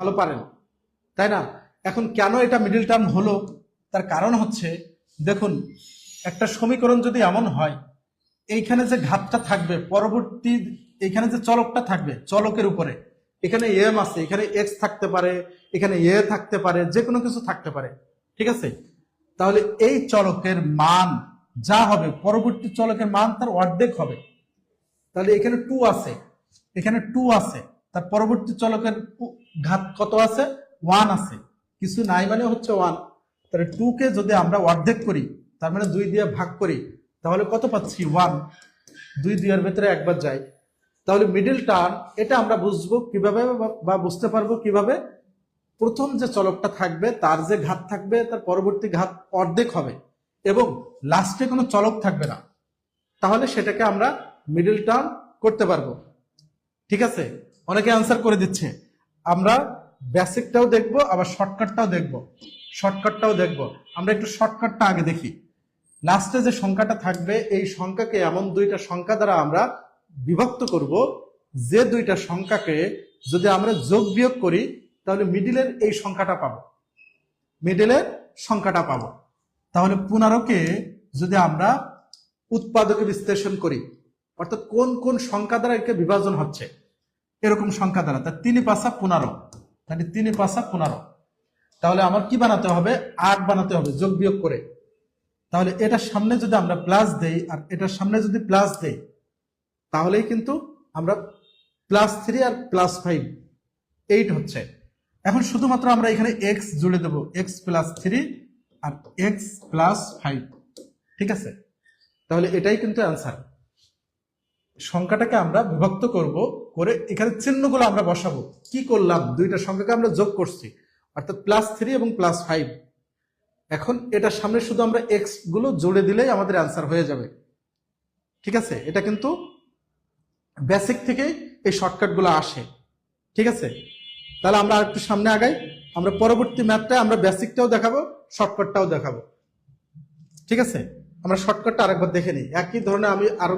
ভালো পারেন, তাই না? এখন কেন এটা মিডল টার্ম হলো, তার কারণ হচ্ছে, দেখুন, একটা সমীকরণ যদি এমন হয়, এইখানে যে ঘাতটা থাকবে পরবর্তী, এখানে যে চলকটা থাকবে চলকের উপরে, এখানে এম আছে, এখানে এক্স থাকতে পারে, এখানে এ থাকতে পারে, যে কোনো কিছু থাকতে পারে, ঠিক আছে? তাহলে এই চলকের মান যা হবে, পরবর্তী চলকের মান তার অর্ধেক হবে। তাহলে এখানে টু আছে, এখানে টু আছে, তার পরবর্তী চলকের ঘাত কত আছে? ওয়ান আছে। কিছু নাই মানে হচ্ছে ওয়ান। তাহলে টু কে যদি আমরা অর্ধেক করি, তার মানে দুই দিয়ে ভাগ করি, তাহলে কত পাচ্ছি? ওয়ান। দুই দুইয়ের ভেতরে একবার যায়। তাহলে মিডল টার্ম এটা আমরা বুঝবো কিভাবে, বা বুঝতে পারবো কিভাবে? প্রথম যে চলকটা থাকবে তার যে ঘাত থাকবে তার পরবর্তী ঘাত অর্ধেক হবে এবং লাস্টে কোনো চলক থাকবে না, তাহলে সেটাকে আমরা মিডল টার্ম করতে পারবো। ঠিক আছে? অনেকে অ্যান্সার করে দিচ্ছে। আমরা বেসিকটাও দেখবো, আবার শর্টকাটটাও দেখবো। শর্টকাটটাও দেখবো। আমরা একটু শর্টকাটটা আগে দেখি। লাস্টে যে সংখ্যাটা থাকবে, এই সংখ্যাকে এমন দুইটা সংখ্যা দ্বারা আমরা বিভক্ত করব, যে দুইটা সংখ্যাকে যদি আমরা যোগ বিয়োগ করি, তাহলে মিডিলের এই সংখ্যাটা পাবো, মিডিলের সংখ্যাটা পাবো। তাহলে 15কে যদি আমরা উৎপাদকে বিশ্লেষণ করি, অর্থাৎ কোন কোন সংখ্যা দ্বারা একে বিভাজন হচ্ছে, এরকম সংখ্যা দ্বারা, তা 3 5 15, তাহলে 3 5 15। তাহলে আমার কি বানাতে হবে? 8 বানাতে হবে যোগ বিয়োগ করে। তাহলে এটার সামনে যদি আমরা প্লাস দেই আর এটার সামনে যদি প্লাস দেই, তাহলেই কিন্তু আমরা +3 আর +5 8 হচ্ছে। এখন শুধুমাত্র আমরা এখানে এক্স জুড়ে দেবো, x+3 আর x+5, ঠিক আছে? তাহলে এটাই কিন্তু অ্যান্সার। সংখ্যাটাকে আমরা বিভক্ত করব, করে এখানে চিহ্নগুলো আমরা বসাবো। কি করলাম? দুইটা সংখ্যাকে আমরা যোগ করছি, অর্থাৎ +3 এবং +5। এখন এটার সামনে শুধু আমরা এক্স গুলো জুড়ে দিলেই আমাদের অ্যান্সার হয়ে যাবে। ঠিক আছে? এটা কিন্তু বেসিক থেকেই এই শর্টকাটগুলো আসে। ঠিক আছে? তাহলে আমরা আরেকটু সামনে আগাই। আমরা পরবর্তী ম্যাথটা আমরা বেসিকটাও দেখাবো, শর্টকাটটাও দেখাবো। ঠিক আছে? আমরা শর্টকাটটা আরেকবার দেখে নিই। একই ধরনের আমি আরো